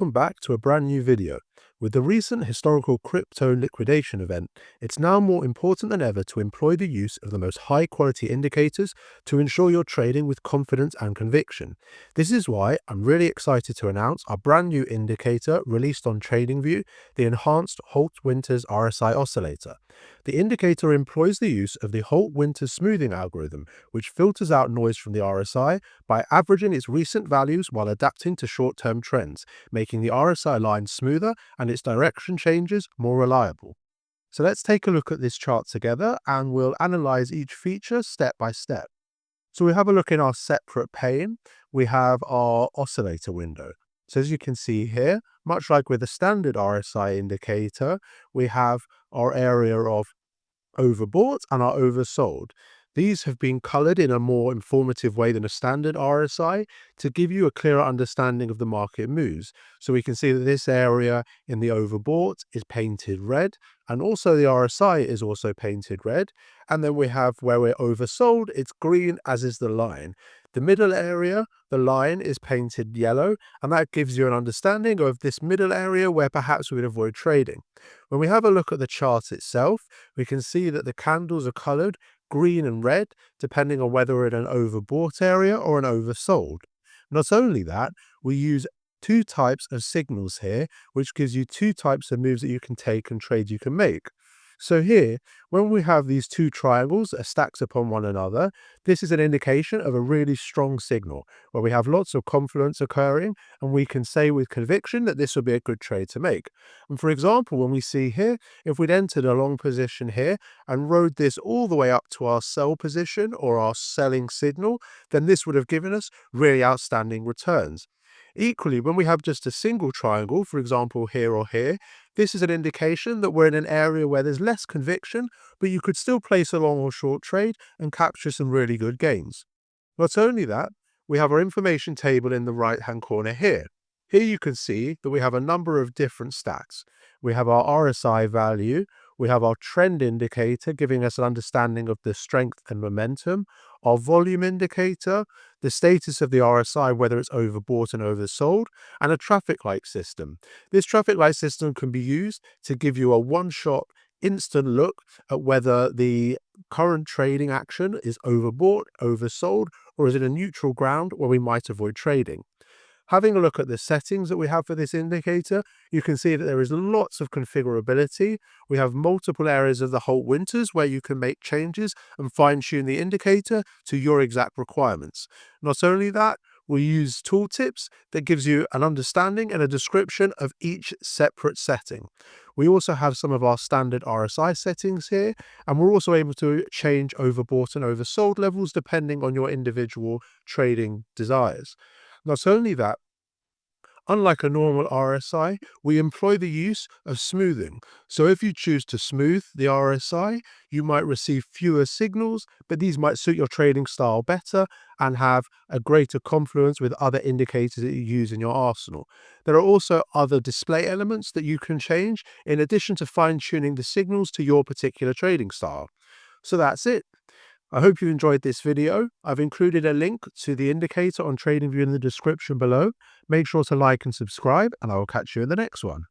Welcome back to a brand new video. With the recent historical crypto liquidation event, it's now more important than ever to employ the use of the most high quality indicators to ensure you're trading with confidence and conviction. This is why I'm really excited to announce our brand new indicator released on TradingView, the Enhanced Holt-Winters RSI oscillator. The indicator employs the use of the Holt-Winters smoothing algorithm, which filters out noise from the RSI by averaging its recent values while adapting to short-term trends, making the RSI line smoother and its direction changes more reliable. So let's take a look at this chart together and we'll analyze each feature step by step. So we have a look in our separate pane, we have our oscillator window. So as you can see here, much like with a standard RSI indicator, we have our area of overbought and are oversold. These have been colored in a more informative way than a standard RSI to give you a clearer understanding of the market moves. So we can see that this area in the overbought is painted red, and also the RSI is also painted red. And then we have where we're oversold, it's green, as is the line. The middle area, the line is painted yellow, and that gives you an understanding of this middle area where perhaps we would avoid trading. When we have a look at the chart itself, we can see that the candles are colored green and red, depending on whether we're in an overbought area or an oversold. Not only that, we use two types of signals here, which gives you two types of moves that you can take and trades you can make. So here, when we have these two triangles that are stacked upon one another, this is an indication of a really strong signal, where we have lots of confidence occurring, and we can say with conviction that this will be a good trade to make. And for example, when we see here, if we'd entered a long position here and rode this all the way up to our sell position or our selling signal, then this would have given us really outstanding returns. Equally, when we have just a single triangle, for example here or here, this is an indication that we're in an area where there's less conviction, but you could still place a long or short trade and capture some really good gains. Not only that, we have our information table in the right-hand corner here. Here you can see that we have a number of different stats. We have our RSI value, we have our trend indicator giving us an understanding of the strength and momentum, our volume indicator, the status of the RSI, whether it's overbought and oversold, and a traffic light system. This traffic light system can be used to give you a one-shot instant look at whether the current trading action is overbought, oversold, or is it a neutral ground where we might avoid trading. Having a look at the settings that we have for this indicator, you can see that there is lots of configurability. We have multiple areas of the Holt-Winters where you can make changes and fine-tune the indicator to your exact requirements. Not only that, we use tooltips that gives you an understanding and a description of each separate setting. We also have some of our standard RSI settings here, and we're also able to change overbought and oversold levels depending on your individual trading desires. Not only that, unlike a normal RSI, we employ the use of smoothing. So if you choose to smooth the RSI, you might receive fewer signals, but these might suit your trading style better and have a greater confluence with other indicators that you use in your arsenal. There are also other display elements that you can change in addition to fine-tuning the signals to your particular trading style. So that's it. I hope you enjoyed this video. I've included a link to the indicator on TradingView in the description below. Make sure to like and subscribe, and I will catch you in the next one.